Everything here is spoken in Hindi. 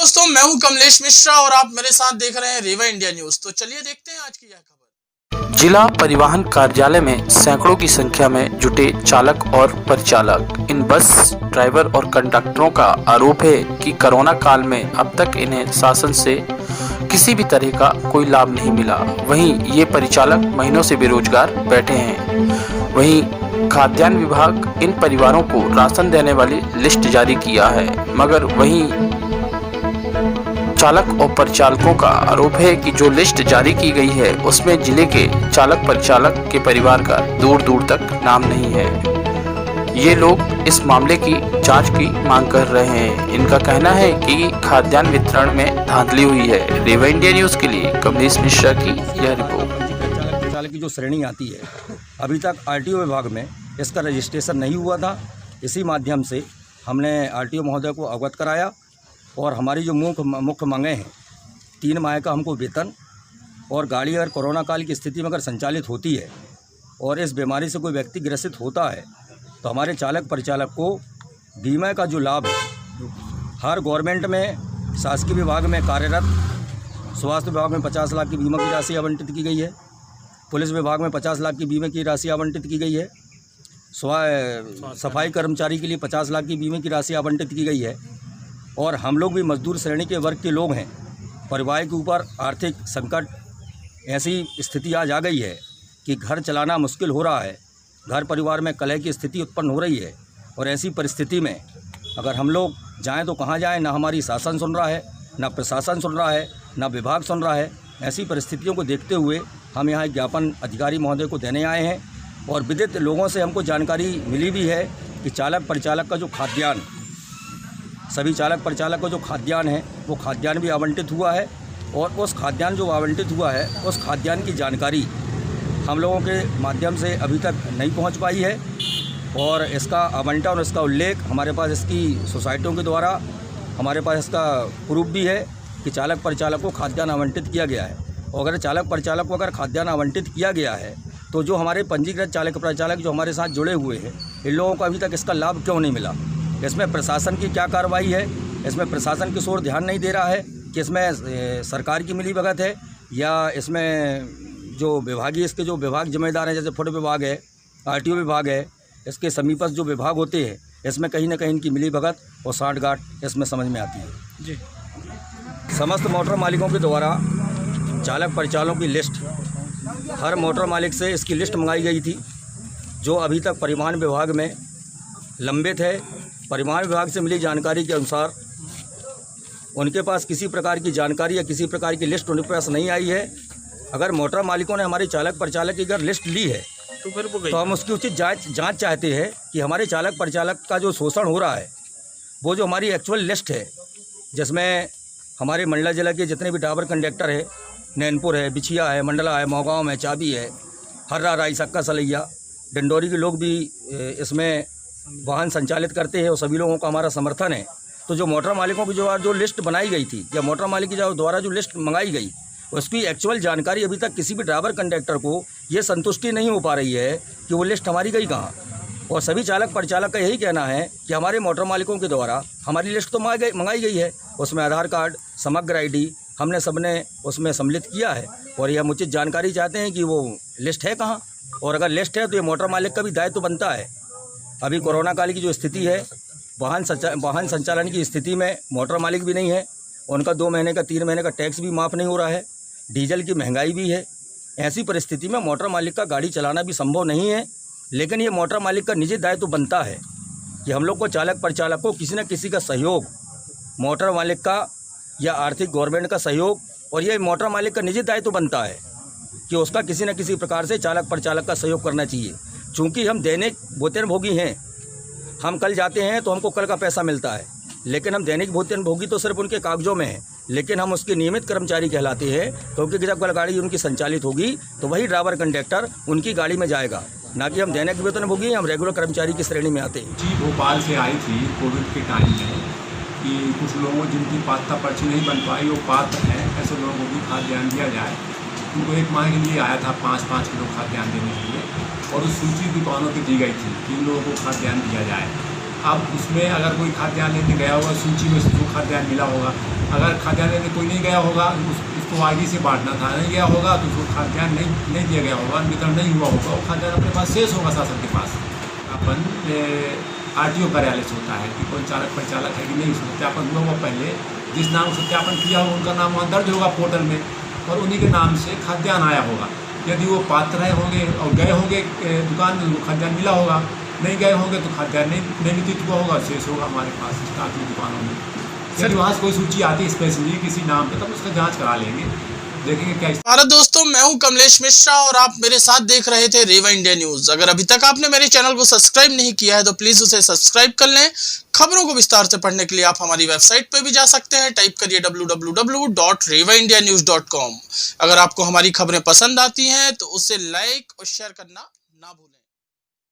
दोस्तों, मैं हूं कमलेश मिश्रा और आप मेरे साथ देख रहे हैं रेवा इंडिया न्यूज। तो चलिए देखते हैं आज की यह खबर। जिला परिवहन कार्यालय में सैकड़ों की संख्या में जुटे चालक और परिचालक। इन बस ड्राइवर और कंडक्टरों का आरोप है कि कोरोना काल में अब तक इन्हें शासन से किसी भी तरह का कोई लाभ नहीं मिला। वहीं ये परिचालक महीनों से बेरोजगार बैठे हैं। वहीं खाद्यान्न विभाग इन परिवारों को राशन देने वाली लिस्ट जारी किया है, मगर वहीं चालक और परिचालकों का आरोप है कि जो लिस्ट जारी की गई है उसमें जिले के चालक परिचालक के परिवार का दूर दूर तक नाम नहीं है। ये लोग इस मामले की जांच की मांग कर रहे हैं। इनका कहना है कि खाद्यान्न वितरण में धांधली हुई है। रेवा इंडिया न्यूज के लिए कमलेश मिश्रा की यह रिपोर्ट। चालक की जो श्रेणी आती है, अभी तक आरटीओ विभाग में इसका रजिस्ट्रेशन नहीं हुआ था। इसी माध्यम से हमने आरटीओ महोदय को अवगत कराया और हमारी जो मुख्य मांगें हैं, 3 माह का हमको वेतन और गाड़ी अगर कोरोना काल की स्थिति में अगर संचालित होती है और इस बीमारी से कोई व्यक्ति ग्रसित होता है तो हमारे चालक परिचालक को बीमा का जो लाभ है, हर गवर्नमेंट में शासकीय विभाग में कार्यरत स्वास्थ्य विभाग में 50 लाख की बीमा की राशि आवंटित की गई है, पुलिस विभाग में 50 लाख की बीमा की राशि आवंटित की गई है, सफाई कर्मचारी के लिए 50 लाख की बीमा की राशि आवंटित की गई है। और हम लोग भी मजदूर श्रेणी के वर्ग के लोग हैं। परिवार के ऊपर आर्थिक संकट, ऐसी स्थिति आज आ गई है कि घर चलाना मुश्किल हो रहा है। घर परिवार में कलह की स्थिति उत्पन्न हो रही है और ऐसी परिस्थिति में अगर हम लोग जाएं तो कहाँ जाएं? ना हमारी शासन सुन रहा है, ना प्रशासन सुन रहा है, ना विभाग सुन रहा है। ऐसी परिस्थितियों को देखते हुए हम यहाँ ज्ञापन अधिकारी महोदय को देने आए हैं और विदित लोगों से हमको जानकारी मिली भी है कि चालक परिचालक का जो खाद्यान्न, सभी चालक परिचालक को जो खाद्यान्न है वो खाद्यान्न भी आवंटित हुआ है और उस खाद्यान्न जो आवंटित हुआ है उस खाद्यान्न की जानकारी हम लोगों के माध्यम से अभी तक नहीं पहुंच पाई है। और इसका आवंटन और इसका उल्लेख हमारे पास इसकी सोसाइटियों के द्वारा हमारे पास इसका प्रूफ भी है कि चालक परिचालक को खाद्यान्न आवंटित किया गया है। और अगर चालक परिचालक को अगर खाद्यान्न आवंटित किया गया है तो जो हमारे पंजीकृत चालक परिचालक जो हमारे साथ जुड़े हुए हैं, इन लोगों को अभी तक इसका लाभ क्यों नहीं मिला? इसमें प्रशासन की क्या कार्रवाई है? इसमें प्रशासन किस ओर ध्यान नहीं दे रहा है कि इसमें सरकार की मिलीभगत है या इसमें जो विभागीय इसके जो विभाग जिम्मेदार हैं, जैसे फूड विभाग है, आरटीओ विभाग है, इसके समीपस्थ जो विभाग होते हैं, इसमें कहीं ना कहीं इनकी मिलीभगत और साठगांठ इसमें समझ में आती है जी। समस्त मोटर मालिकों के द्वारा चालक परिचालकों की लिस्ट, हर मोटर मालिक से इसकी लिस्ट मंगाई गई थी जो अभी तक परिवहन विभाग में लंबित है। परिवहन विभाग से मिली जानकारी के अनुसार उनके पास किसी प्रकार की जानकारी या किसी प्रकार की लिस्ट उनके पास नहीं आई है। अगर मोटर मालिकों ने हमारे चालक परिचालक की अगर लिस्ट ली है तो हम उसकी उचित जांच चाहते हैं कि हमारे चालक परिचालक का जो शोषण हो रहा है वो जो हमारी एक्चुअल लिस्ट है, जिसमें हमारे मंडला जिला के जितने भी ड्राइवर कंडक्टर है, नैनपुर है, बिछिया है, मंडला है, मोहगांव में चाबी है, हर्रा, राई, सक्का, सलैया, डिंडोरी के लोग भी इसमें वाहन संचालित करते हैं और सभी लोगों का हमारा समर्थन है। तो जो मोटर मालिकों की जो लिस्ट बनाई गई थी या मोटर मालिक के द्वारा जो लिस्ट मंगाई गई, उसकी एक्चुअल जानकारी अभी तक किसी भी ड्राइवर कंडक्टर को ये संतुष्टि नहीं हो पा रही है कि वो लिस्ट हमारी गई कहाँ। और सभी चालक परिचालक का यही कहना है कि हमारे मोटर मालिकों के द्वारा हमारी लिस्ट तो मंगाई गई है, उसमें आधार कार्ड, समग्र ID हमने सबने उसमें सम्मिलित किया है और ये हम उचित जानकारी चाहते हैं कि वो लिस्ट है कहाँ। और अगर लिस्ट है तो ये मोटर मालिक का भी दायित्व बनता है। अभी कोरोना काल की जो स्थिति है, वाहन संचालन की स्थिति में मोटर मालिक भी नहीं है, उनका 2 महीने का 3 महीने का टैक्स भी माफ़ नहीं हो रहा है, डीजल की महंगाई भी है। ऐसी परिस्थिति में मोटर मालिक का गाड़ी चलाना भी संभव नहीं है। लेकिन ये मोटर मालिक का निजी दायित्व बनता है कि हम लोग को चालक परिचालक को किसी न किसी का सहयोग, मोटर मालिक का या आर्थिक गवर्नमेंट का सहयोग, और ये मोटर मालिक का निजी दायित्व बनता है कि उसका किसी न किसी प्रकार से चालक परिचालक का सहयोग करना चाहिए। चूँकि हम दैनिक वेतनभोगी हैं, हम कल जाते हैं तो हमको कल का पैसा मिलता है, लेकिन हम दैनिक वेतनभोगी तो सिर्फ उनके कागजों में हैं, लेकिन हम उसके नियमित कर्मचारी कहलाते हैं। क्योंकि जब कल गाड़ी उनकी संचालित होगी तो वही ड्राइवर कंडक्टर उनकी गाड़ी में जाएगा, ना कि हम दैनिक वेतनभोगी, हम रेगुलर कर्मचारी की श्रेणी में आते हैं जी। भोपाल से आई थी कोविड के टाइम में कि कुछ लोगों जिनकी पात्रता पर्ची नहीं बन पाई, वो पात्र हैं, ऐसे लोगों को भी खाद्यान्न दिया जाए। उनको 1 माह के लिए आया था 5-5 किलो खाद्यान्न देने के लिए और उस सूची दुकानों पर दी गई थी कि इन लोगों को खाद्यान्न दिया जाए। अब उसमें अगर कोई खाद्यान्न लेने गया होगा, सूची में उसको खाद्यान्न मिला होगा। अगर खाद्यान्न लेने कोई नहीं गया होगा, उसको आगे से बांटना था, नहीं गया होगा तो उसको खाद्यान्न नहीं दिया गया होगा, वितरण नहीं हुआ होगा, वो खाद्यान्न अपने पास शेष होगा शासन के पास। अपन RTO कार्यालय से होता है कि कौन चालक परिचालक है कि नहीं, सत्यापन हुआ होगा पहले, जिस नाम सत्यापन किया होगा उनका नाम वहाँ दर्ज होगा पोर्टल में, और उन्हीं के नाम से खाद्यान्न आया होगा। यदि वो पात्र रहे होंगे और गए होंगे दुकान में, उनको खाद्यान्न मिला होगा, नहीं गए होंगे तो खाद्यान्न नहीं वितरित हुआ होगा, शेष होगा हमारे पास स्टॉक की दुकानों में। यदि वहाँ से कोई सूची आती है स्पेशली किसी नाम पे, तब उसका जांच करा लेंगे, देखेंगे क्या। भारत दोस्तों, मैं हूं कमलेश मिश्रा और आप मेरे साथ देख रहे थे रीवा इंडिया न्यूज। अगर अभी तक आपने मेरे चैनल को सब्सक्राइब नहीं किया है तो प्लीज उसे सब्सक्राइब कर लें। खबरों को विस्तार से पढ़ने के लिए आप हमारी वेबसाइट पर भी जा सकते हैं, टाइप करिए www.revaindianews.com। अगर आपको हमारी खबरें पसंद आती हैं तो उसे लाइक और शेयर करना ना भूलें।